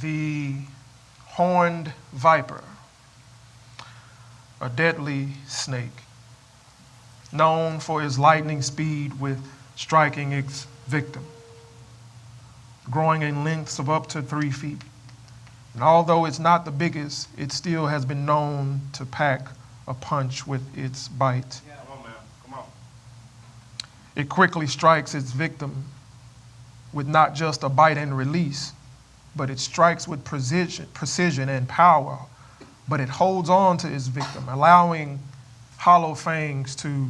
the horned viper, a deadly snake, known for its lightning speed with striking its victim, growing in lengths of up to 3 feet. And although it's not the biggest, it still has been known to pack a punch with its bite. Yeah. Come on, man. Come on. It quickly strikes its victim with not just a bite and release, but it strikes with precision and power, but it holds on to its victim, allowing hollow fangs to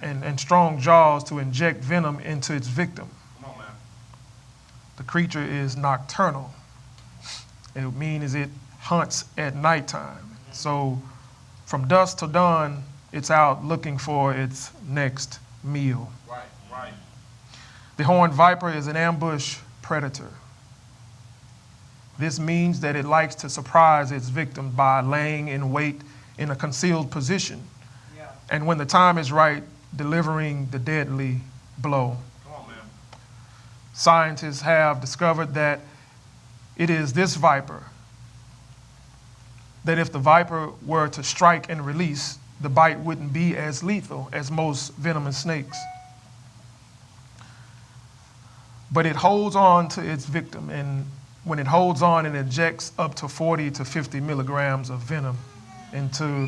and strong jaws to inject venom into its victim. Come on, man. The creature is nocturnal. It means it hunts at nighttime. So from dusk to dawn, it's out looking for its next meal. Right, right. The horned viper is an ambush predator. This means that it likes to surprise its victim by laying in wait in a concealed position. Yeah. And when the time is right, delivering the deadly blow. Come on, man. Scientists have discovered that it is this viper that if the viper were to strike and release, the bite wouldn't be as lethal as most venomous snakes. But it holds on to its victim, and when it holds on, it injects up to 40 to 50 milligrams of venom into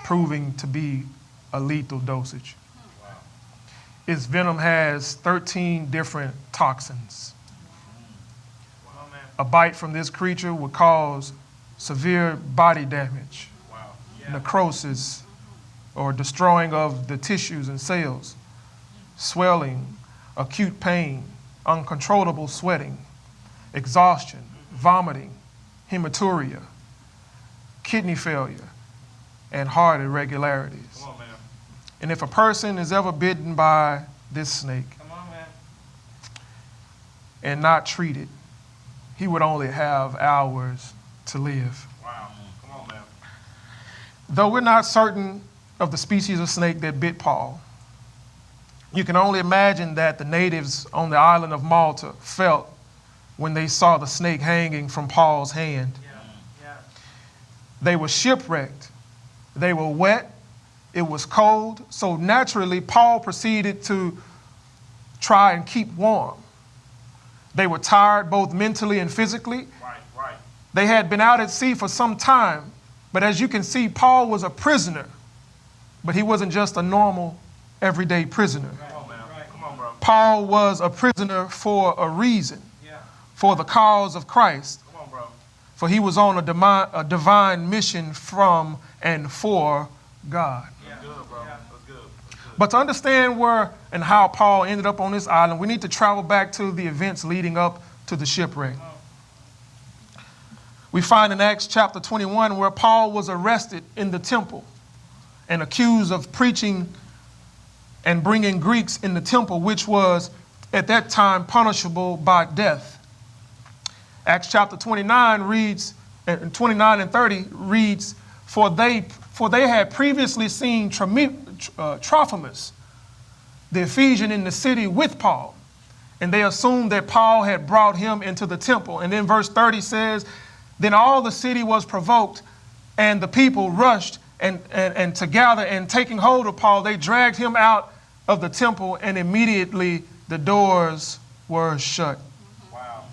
proving to be a lethal dosage. Wow. Its venom has 13 different toxins. Wow, man. A bite from this creature would cause severe body damage, Wow. Yeah. necrosis, or destroying of the tissues and cells, swelling, acute pain, uncontrollable sweating, exhaustion, vomiting, hematuria, kidney failure, and heart irregularities. Come on, man. And if a person is ever bitten by this snake Come on, man. and not treated, he would only have hours to live. Wow. Come on, man. Though we're not certain of the species of snake that bit Paul, you can only imagine that the natives on the island of Malta felt when they saw the snake hanging from Paul's hand. Yeah. Yeah. They were shipwrecked. They were wet. It was cold. So naturally, Paul proceeded to try and keep warm. They were tired both mentally and physically. Right, right. They had been out at sea for some time. But as you can see, Paul was a prisoner. But he wasn't just a normal, everyday prisoner. Come on, man. Come on, bro. Paul was a prisoner for a reason, Yeah. for the cause of Christ. Come on, bro. For he was on a divine mission from and for God. Yeah. That's good, bro. That's good. That's good. But to understand where and how Paul ended up on this island, we need to travel back to the events leading up to the shipwreck. We find in Acts chapter 21 where Paul was arrested in the temple and accused of preaching and bringing Greeks in the temple, which was at that time punishable by death. Acts chapter 29 reads, and 29 and 30 reads, For they had previously seen Trophimus, the Ephesian, in the city with Paul, and they assumed that Paul had brought him into the temple. And then verse 30 says, Then all the city was provoked, and the people rushed and to gather, and taking hold of Paul, they dragged him out of the temple, and immediately the doors were shut. Wow.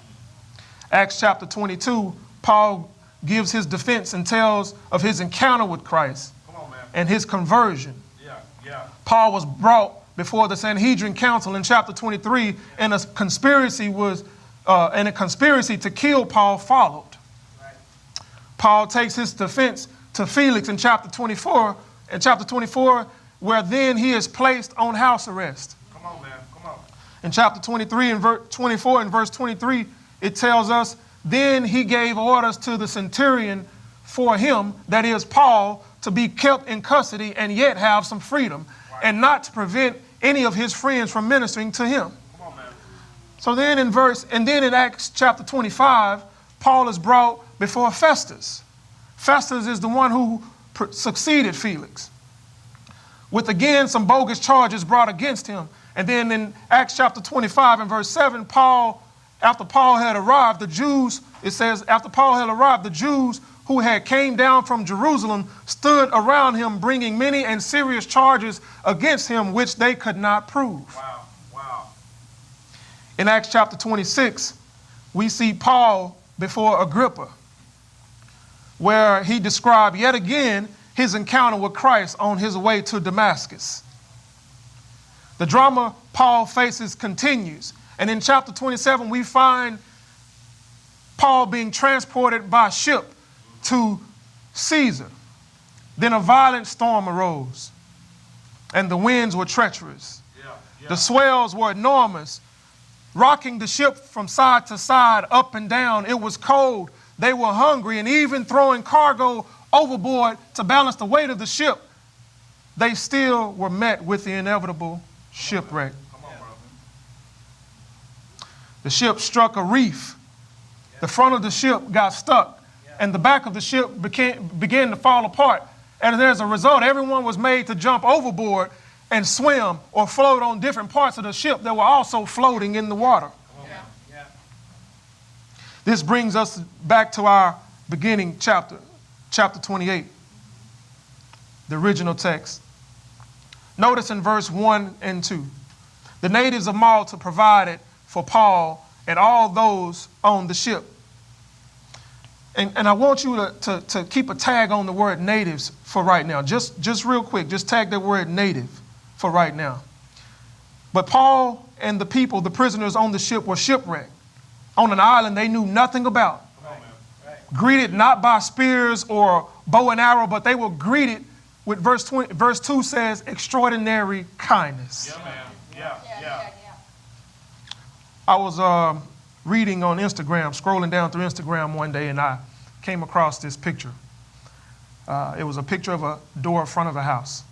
Acts chapter 22, Paul gives his defense and tells of his encounter with Christ Come on, man. and his conversion. Yeah, yeah. Paul was brought before the Sanhedrin Council in chapter 23, and a conspiracy to kill Paul followed. Right. Paul takes his defense to Felix in chapter 24, where then he is placed on house arrest. Come on, man. Come on. In chapter 23 and 24 and verse 23, it tells us, Then he gave orders to the centurion for him, that is Paul, to be kept in custody and yet have some freedom, Right. and not to prevent any of his friends from ministering to him. Come on, man. So then in Acts chapter 25, Paul is brought before Festus. Festus is the one who succeeded Felix, with again some bogus charges brought against him. And then in Acts chapter 25 and verse 7, Paul after Paul had arrived, the Jews, it says, after Paul had arrived, the Jews who had came down from Jerusalem stood around him, bringing many and serious charges against him, which they could not prove. Wow. Wow. In Acts chapter 26, we see Paul before Agrippa, where he described yet again his encounter with Christ on his way to Damascus. The drama Paul faces continues. And in chapter 27, we find Paul being transported by ship to Caesar. Then a violent storm arose, and the winds were treacherous. The swells were enormous, rocking the ship from side to side, up and down. It was cold. They were hungry, and even throwing cargo overboard to balance the weight of the ship, they still were met with the inevitable shipwreck. Come on, bro. The ship struck a reef. The front of the ship got stuck, and the back of the ship began to fall apart. And as a result, everyone was made to jump overboard and swim or float on different parts of the ship that were also floating in the water. This brings us back to our beginning chapter 28, the original text. Notice in verse 1 and 2, the natives of Malta provided for Paul and all those on the ship. And I want you to keep a tag on the word natives for right now. Just real quick, just tag that word native for right now. But Paul and the people, the prisoners on the ship, were shipwrecked on an island they knew nothing about. Greeted not by spears or bow and arrow, but they were greeted with verse 2 says, extraordinary kindness. Yeah, man. Yeah. I was reading on Instagram, scrolling down through Instagram one day, and I came across this picture. It was a picture of a door in front of a house.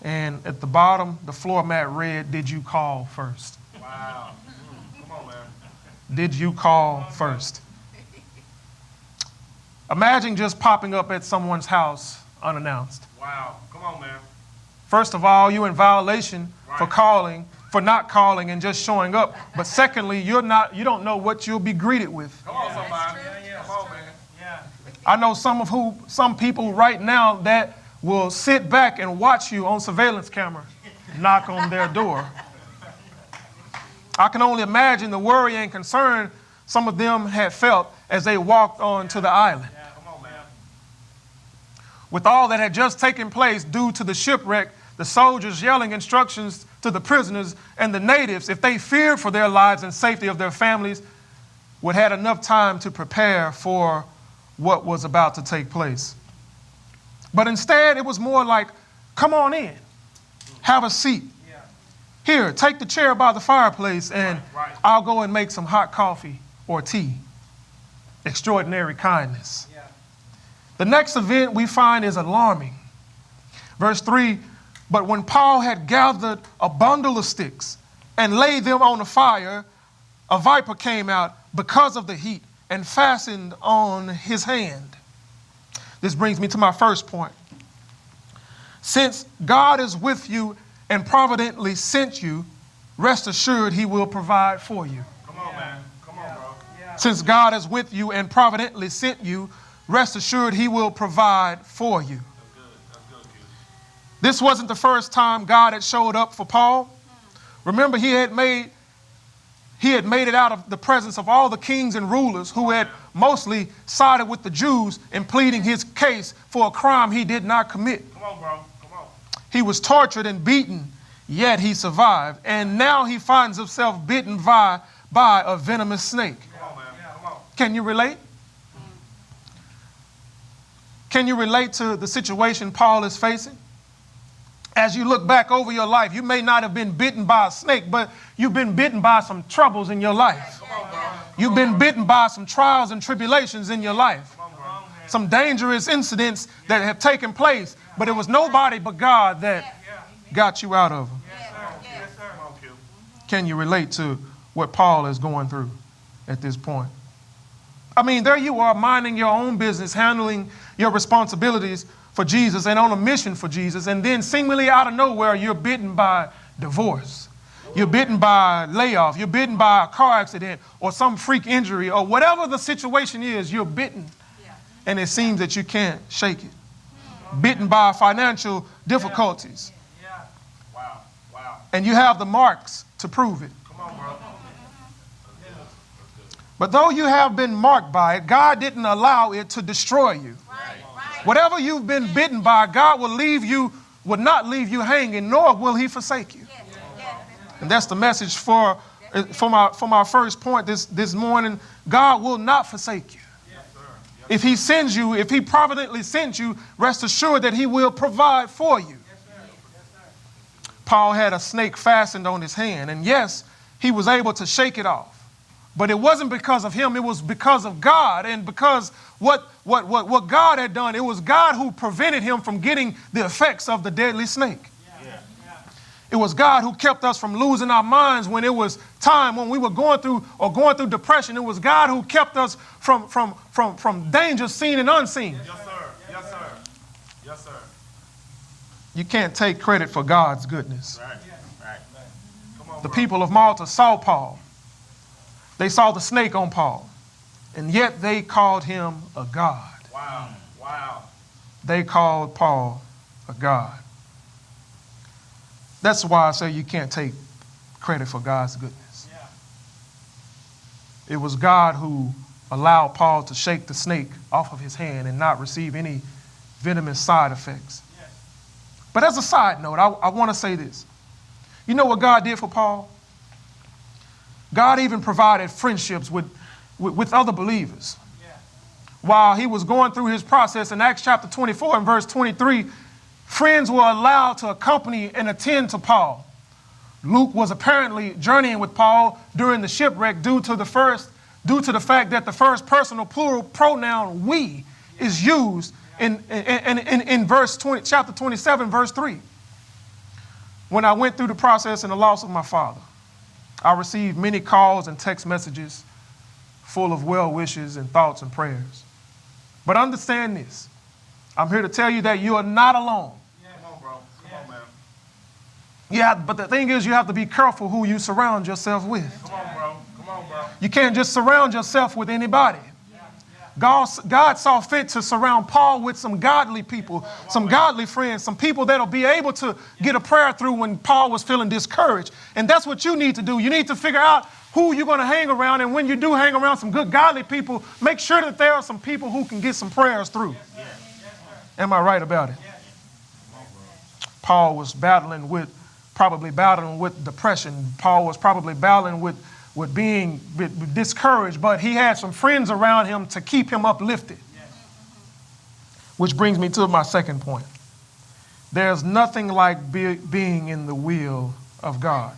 And at the bottom, the floor mat read, "Did you call first?" Wow. Come on, man. Did you call first? Imagine just popping up at someone's house unannounced. Wow. Come on, man. First of all, you're in violation for not calling and just showing up. But secondly, you don't know what you'll be greeted with. Come on, somebody. Come on, man. Yeah. I know some people right now that will sit back and watch you on surveillance camera knock on their door. I can only imagine the worry and concern some of them had felt as they walked onto the island. Come on, man. With all that had just taken place due to the shipwreck, the soldiers yelling instructions to the prisoners and the natives, if they feared for their lives and safety of their families, would have had enough time to prepare for what was about to take place. But instead, it was more like, come on in, have a seat. Here, take the chair by the fireplace and I'll go and make some hot coffee or tea. Extraordinary kindness. The next event we find is alarming. Verse 3, but when Paul had gathered a bundle of sticks and laid them on the fire, a viper came out because of the heat and fastened on his hand. This brings me to my first point. Since God is with you and providently sent you, rest assured he will provide for you. Come on, man. Come on, bro. Since God is with you and providently sent you, rest assured he will provide for you. That's good, kid. This wasn't the first time God had showed up for Paul. Remember, he had made it out of the presence of all the kings and rulers who had mostly sided with the Jews in pleading his case for a crime he did not commit. Come on, bro. Come on. He was tortured and beaten, yet he survived. And now he finds himself bitten by a venomous snake. Come on, man. Come on. Can you relate? Can you relate to the situation Paul is facing? As you look back over your life, you may not have been bitten by a snake, but you've been bitten by some troubles in your life. Come on, bro. You've been bitten by some trials and tribulations in your life. Come on, bro. Some dangerous incidents that have taken place, but it was nobody but God that got you out of them. Yes, sir. Yes, sir. Come on, kid. Can you relate to what Paul is going through at this point? I mean, there you are minding your own business, handling your responsibilities for Jesus and on a mission for Jesus, and then seemingly out of nowhere, you're bitten by divorce. You're bitten by a layoff. You're bitten by a car accident or some freak injury or whatever the situation is, you're bitten. And it seems that you can't shake it. Bitten by financial difficulties. Wow. Wow. And you have the marks to prove it. Come on, bro. But though you have been marked by it, God didn't allow it to destroy you. Whatever you've been bitten by, God will not leave you hanging, nor will he forsake you. And that's the message for my first point this morning. God will not forsake you. If he sends you, if he providently sends you, rest assured that he will provide for you. Paul had a snake fastened on his hand, and yes, he was able to shake it off. But it wasn't because of him, it was because of God, and because what God had done. It was God who prevented him from getting the effects of the deadly snake. It was God who kept us from losing our minds when it was time, when we were going through depression. It was God who kept us from danger seen and unseen. Yes, sir. Yes, sir. Yes, sir. You can't take credit for God's goodness. Right. Right. Come on, The bro. people of Malta saw Paul. They saw the snake on Paul, and yet they called him a god. Wow. Wow. They called Paul a god. That's why I say you can't take credit for God's goodness. It was God who allowed Paul to shake the snake off of his hand and not receive any venomous side effects. But as a side note, I want to say this. You know what God did for Paul? God even provided friendships with other believers. While he was going through his process in Acts chapter 24 and verse 23, friends were allowed to accompany and attend to Paul. Luke was apparently journeying with Paul during the shipwreck due to the fact that the first personal plural pronoun we is used in chapter 27, verse 3. When I went through the process in the loss of my father, I received many calls and text messages full of well wishes and thoughts and prayers. But understand this. I'm here to tell you that you are not alone. Come on, bro. Come on, man. But the thing is, you have to be careful who you surround yourself with. Come on, bro. Come on, bro. You can't just surround yourself with anybody. God saw fit to surround Paul with some godly people, some godly friends, some people that'll be able to get a prayer through when Paul was feeling discouraged. And that's what you need to do. You need to figure out who you're going to hang around. And when you do hang around some good godly people, make sure that there are some people who can get some prayers through. Am I right about it? Paul was probably battling with depression. Paul was probably battling with being discouraged, but he had some friends around him to keep him uplifted. Which brings me to my second point. There's nothing like being in the will of God.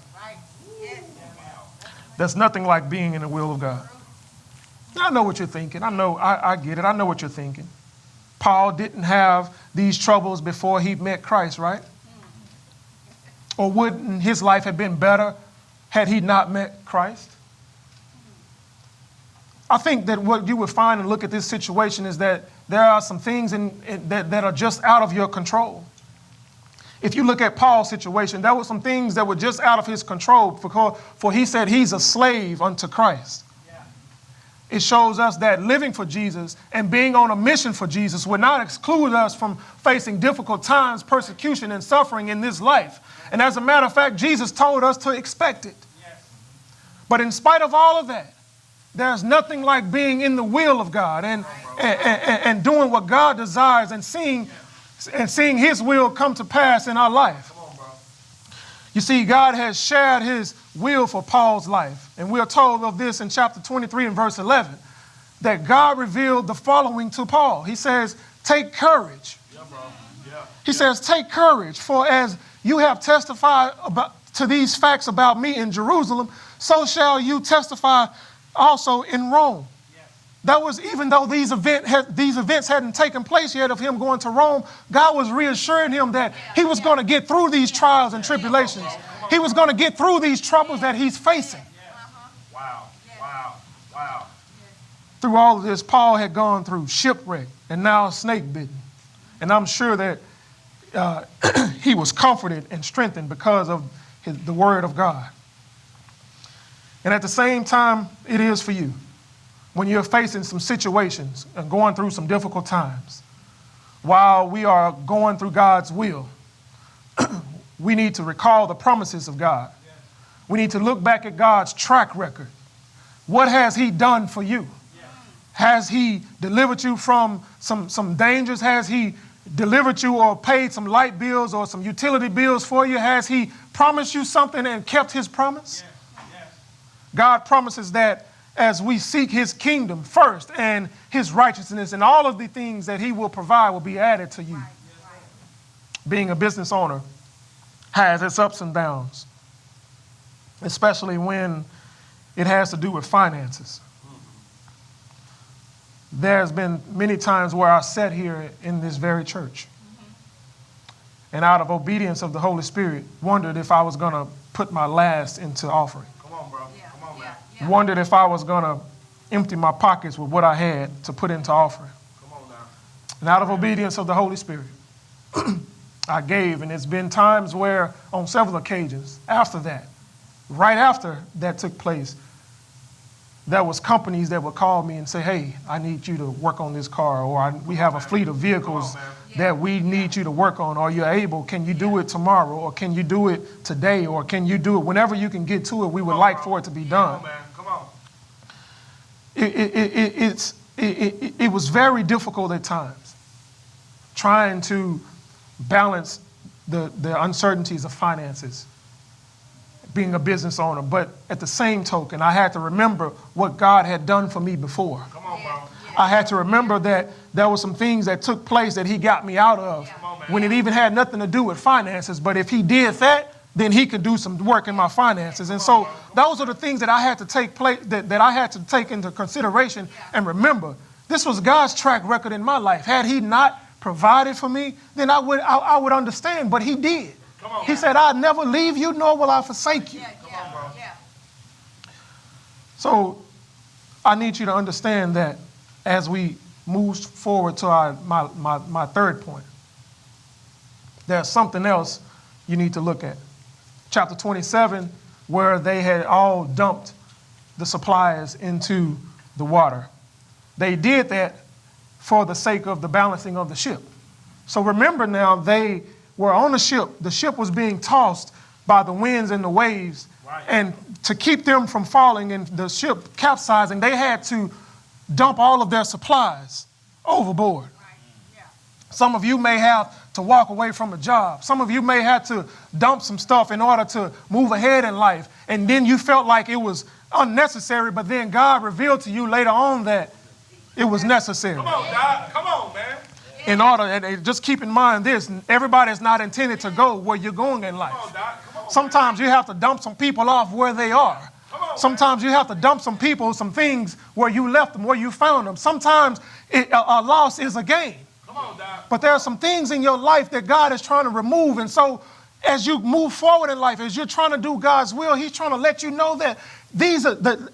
There's nothing like being in the will of God. I know what you're thinking. I get it. I know what you're thinking. Paul didn't have these troubles before he met Christ, right? Or wouldn't his life have been better had he not met Christ? I think that what you would find and look at this situation is that there are some things that are just out of your control. If you look at Paul's situation, there were some things that were just out of his control, for he said he's a slave unto Christ. It shows us that living for Jesus and being on a mission for Jesus would not exclude us from facing difficult times, persecution, and suffering in this life. And as a matter of fact, Jesus told us to expect it. But in spite of all of that, there's nothing like being in the will of God and doing what God desires and seeing his will come to pass in our life. You see, God has shared his will for Paul's life. And we are told of this in chapter 23 and verse 11, that God revealed the following to Paul. He says, take courage. He says, take courage, for as you have testified to these facts about me in Jerusalem, so shall you testify also in Rome. That was, even though these events hadn't taken place yet of him going to Rome, God was reassuring him that he was going to get through these trials and tribulations. He was going to get through these troubles that he's facing. Wow. Wow. Wow. Through all of this, Paul had gone through shipwreck and now snake bitten. And I'm sure that he was comforted and strengthened because of the word of God. And at the same time, it is for you. When you're facing some situations and going through some difficult times, while we are going through God's will, we need to recall the promises of God. We need to look back at God's track record. What has he done for you? Has he delivered you from some dangers? Has he delivered you or paid some light bills or some utility bills for you? Has he promised you something and kept his promise? God promises that as we seek his kingdom first and his righteousness, and all of the things that he will provide will be added to you. Being a business owner has its ups and downs, especially when it has to do with finances. There's been many times where I sat here in this very church and out of obedience of the Holy Spirit wondered if I was going to put my last into offering. Come on, bro. Come on, man. Wondered if I was going to empty my pockets with what I had to put into offering. Come on now. And out of obedience of the Holy Spirit, I gave. And it's been times where, on several occasions, after that, right after that took place, there was companies that would call me and say, hey, I need you to work on this car, or we have a fleet of vehicles that we need you to work on. Are you able? Can you do it tomorrow? Or can you do it today? Or can you do it whenever you can get to it? We would like for it to be done. Come on. It was very difficult at times trying to balance the uncertainties of finances, being a business owner. But at the same token, I had to remember what God had done for me before. Come on, bro. I had to remember that there were some things that took place that he got me out of when it even had nothing to do with finances. But if he did that, then he could do some work in my finances. And so those are the things that I had to take that I had to take into consideration and remember. This was God's track record in my life. Had he not provided for me, then I would understand. But he did. He said, I'll never leave you, nor will I forsake you. So I need you to understand that as we move forward to my third point, there's something else you need to look at. Chapter 27, where they had all dumped the supplies into the water. They did that for the sake of the balancing of the ship. So remember now, they were on the ship. The ship was being tossed by the winds and the waves. Right. And to keep them from falling and the ship capsizing, they had to dump all of their supplies overboard. Right. Yeah. Some of you may have to walk away from a job. Some of you may have to dump some stuff in order to move ahead in life. And then you felt like it was unnecessary, but then God revealed to you later on that it was necessary. Come on, God. Come on, man. In order, and just keep in mind this, everybody is not intended to go where you're going in life. Sometimes you have to dump some people off where they are. Sometimes you have to dump some people, some things where you left them, where you found them. Sometimes a loss is a gain. But there are some things in your life that God is trying to remove. And so as you move forward in life, as you're trying to do God's will, he's trying to let you know that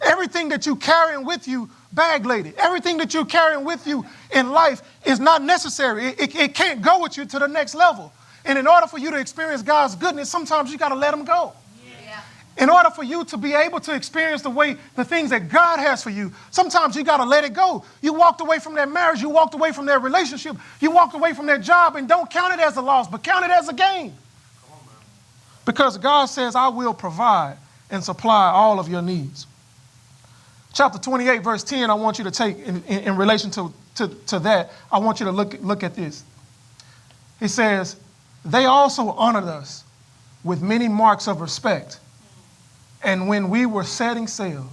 everything that you're carrying with you, bag lady, everything that you're carrying with you in life is not necessary. It can't go with you to the next level. And in order for you to experience God's goodness, sometimes you got to let him go. Yeah. In order for you to be able to experience the things that God has for you, sometimes you got to let it go. You walked away from that marriage, you walked away from that relationship, you walked away from that job, and don't count it as a loss, but count it as a gain. Come on, man. Because God says, I will provide and supply all of your needs. Chapter 28, verse 10, I want you to take in relation to that, I want you to look at this. He says, they also honored us with many marks of respect. And when we were setting sail,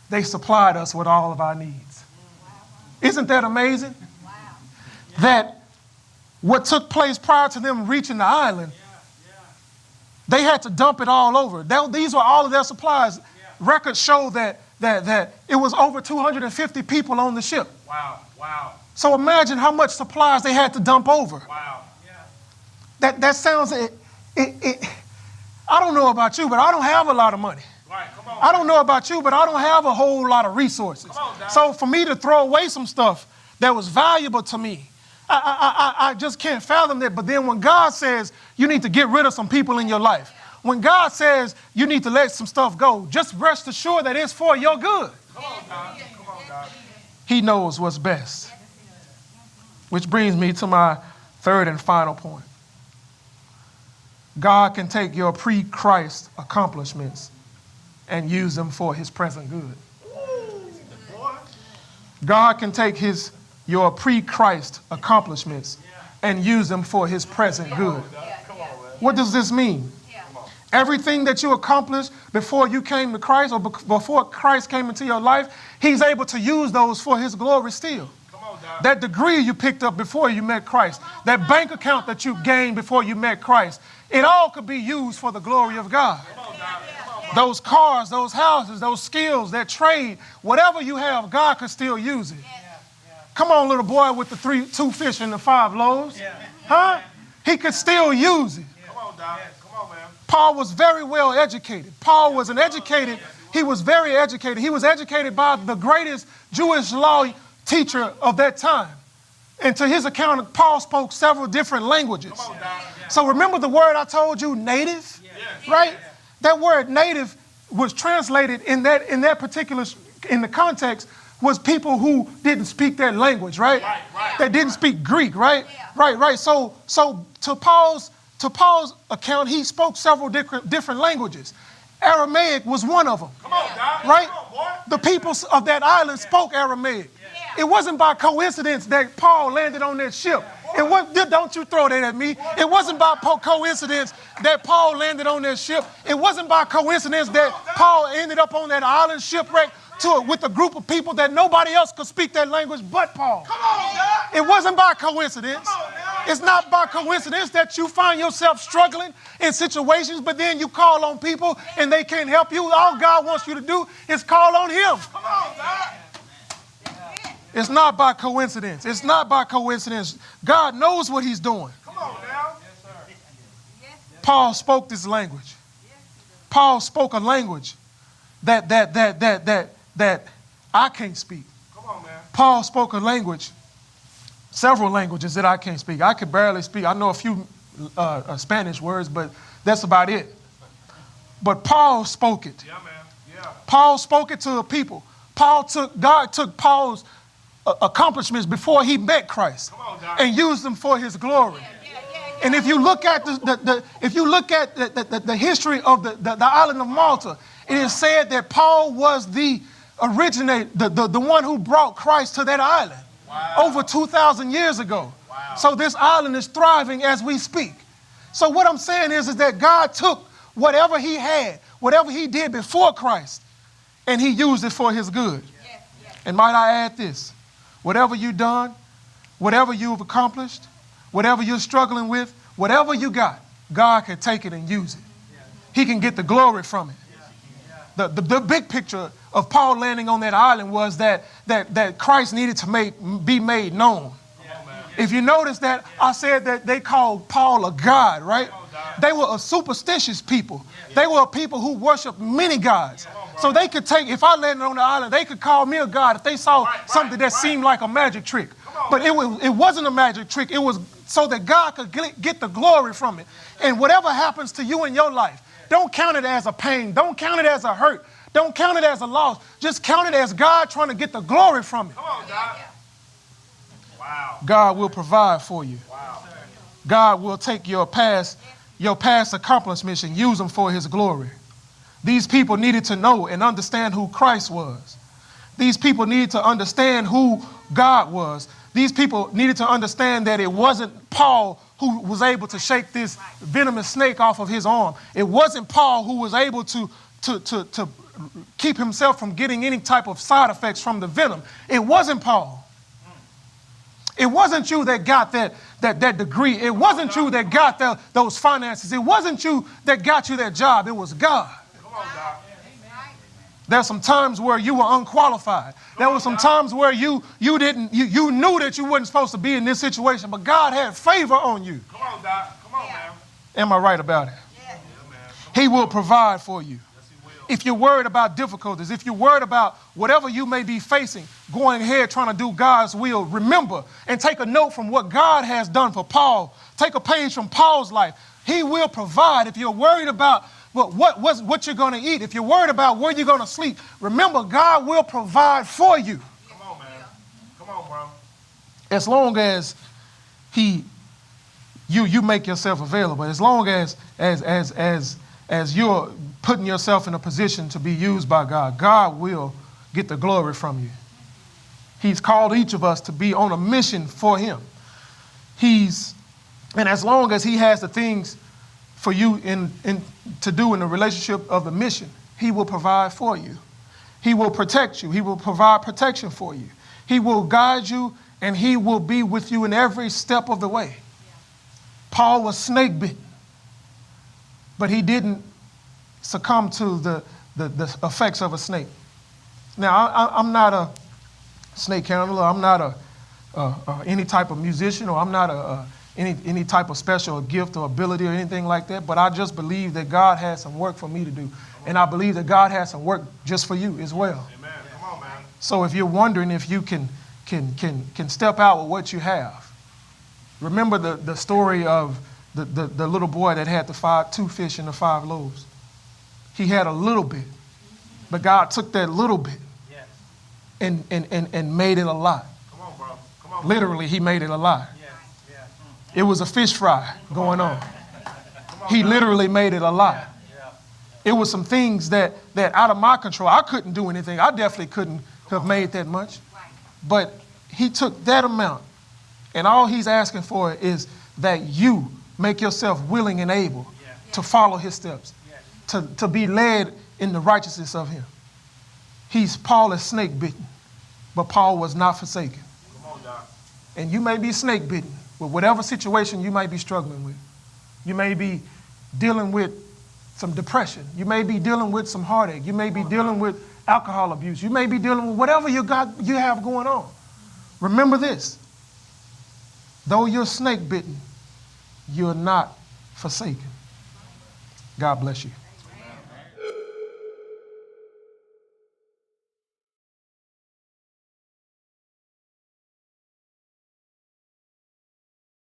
they supplied us with all of our needs. Isn't that amazing? Wow. That what took place prior to them reaching the island, they had to dump it all over. These were all of their supplies. Records show that it was over 250 people on the ship. Wow. So imagine how much supplies they had to dump over. Wow. That sounds, I don't know about you, but I don't have a lot of money. Right, come on. I don't know about you, but I don't have a whole lot of resources. Come on, Doc. So for me to throw away some stuff that was valuable to me, I just can't fathom that. But then when God says you need to get rid of some people in your life, when God says you need to let some stuff go, just rest assured that it's for your good. Come on, God. Come on, God. He knows what's best. Which brings me to my third and final point. God can take your pre-Christ accomplishments and use them for his present good. God can take your pre-Christ accomplishments and use them for his present good. What does this mean? Everything that you accomplished before you came to Christ or before Christ came into your life, he's able to use those for his glory still. That degree you picked up before you met Christ, that bank account that you gained before you met Christ, it all could be used for the glory of God. Those cars, those houses, those skills, that trade, whatever you have, God could still use it. Come on, little boy with the 2 fish and the 5 loaves. Huh? He could still use it. Come on, Doc. Come on, man. Paul was very well educated. Paul was he was very educated. He was educated by the greatest Jewish law teacher of that time. And to his account, Paul spoke several different languages. Come on, Doc. So remember the word I told you, native? Right? That word native was translated in that particular, in the context, was people who didn't speak that language, right? That didn't speak Greek, right? Right. So to Paul's account, he spoke several different languages. Aramaic was one of them. Come on, Doc. Right? Come on, boy. The people of that island spoke Aramaic. It wasn't by coincidence that Paul landed on that ship. Don't you throw that at me. It wasn't by coincidence that Paul landed on that ship. It wasn't by coincidence that Paul ended up on that island shipwreck with a group of people that nobody else could speak that language but Paul. Come on, Doc. It wasn't by coincidence. It's not by coincidence that you find yourself struggling in situations, but then you call on people and they can't help you. All God wants you to do is call on him. Come on, Doc. It's not by coincidence. It's not by coincidence. God knows what he's doing. Come on now. Paul spoke this language. Paul spoke a language that I can't speak. Come on, man. Paul spoke a language, several languages that I can't speak. I could barely speak. I know a few Spanish words, but that's about it. But Paul spoke it. Yeah, man. Yeah. Paul spoke it to the people. God took Paul's accomplishments before he met Christ and used them for his glory. And if you look at the history of the island of Malta, it is said that Paul was the one who brought Christ to that island over 2,000 years ago. So this island is thriving as we speak. So what I'm saying is that God took whatever he had, whatever he did before Christ, and he used it for his good. And might I add this? Whatever you've done, whatever you've accomplished, whatever you're struggling with, whatever you got, God can take it and use it. He can get the glory from it. The big picture of Paul landing on that island was that Christ needed to be made known. If you notice that I said that they called Paul a god, right? They were a superstitious people. They were a people who worshiped many gods. So they could if I landed on the island, they could call me a god if they saw something that seemed like a magic trick. But it wasn't a magic trick. It was so that God could get the glory from it. And whatever happens to you in your life, don't count it as a pain. Don't count it as a hurt. Don't count it as a loss. Just count it as God trying to get the glory from it. Come on, Doc. Wow. God will provide for you. Wow. God will take your past accomplishments and use them for his glory. These people needed to know and understand who Christ was. These people needed to understand who God was. These people needed to understand that it wasn't Paul who was able to shake this venomous snake off of his arm. It wasn't Paul who was able to keep himself from getting any type of side effects from the venom. It wasn't Paul. It wasn't you that got that degree. It wasn't you that got those finances. It wasn't you that got you that job. It was God. Come on, Doc. There's some times where you were unqualified. There were some times where you knew that you weren't supposed to be in this situation, but God had favor on you. Come on, Doc. Come on, man. Am I right about it? Yeah, man. He will provide for you. Yes, he will. If you're worried about difficulties, if you're worried about whatever you may be facing, going ahead trying to do God's will, remember and take a note from what God has done for Paul. Take a page from Paul's life. He will provide. If you're worried about what you're going to eat, if you're worried about where you're going to sleep, remember, God will provide for you. Come on, man. Come on, bro. As long as you make yourself available, as long as you're putting yourself in a position to be used by God, God will get the glory from you. He's called each of us to be on a mission for him. And as long as he has the things for you to do in the relationship of the mission, he will provide for you. He will protect you. He will provide protection for you. He will guide you, and he will be with you in every step of the way. Yeah. Paul was snake bitten, but he didn't succumb to the effects of a snake. Now, I'm not a snake handler. I'm not any type of musician, or I'm not any type of special gift or ability or anything like that, but I just believe that God has some work for me to do. And I believe that God has some work just for you as well. Amen. Come on, man. So if you're wondering if you can step out with what you have, remember the story of the little boy that had the 2 fish and the 5 loaves. He had a little bit, but God took that little bit and made it a lot. Come on, bro. Come on. Literally, he made it a lot. Yeah. It was a fish fry going on. He literally made it a lot. It was some things that out of my control. I couldn't do anything. I definitely couldn't have made that much. But he took that amount, and all he's asking for is that you make yourself willing and able to follow his steps, to be led in the righteousness of him. Paul is snake bitten, but Paul was not forsaken. Come on, Doc. And you may be snake bitten with whatever situation you might be struggling with. You may be dealing with some depression. You may be dealing with some heartache. You may be dealing with alcohol abuse. You may be dealing with whatever you have going on. Remember this: though you're snake bitten, you're not forsaken. God bless you.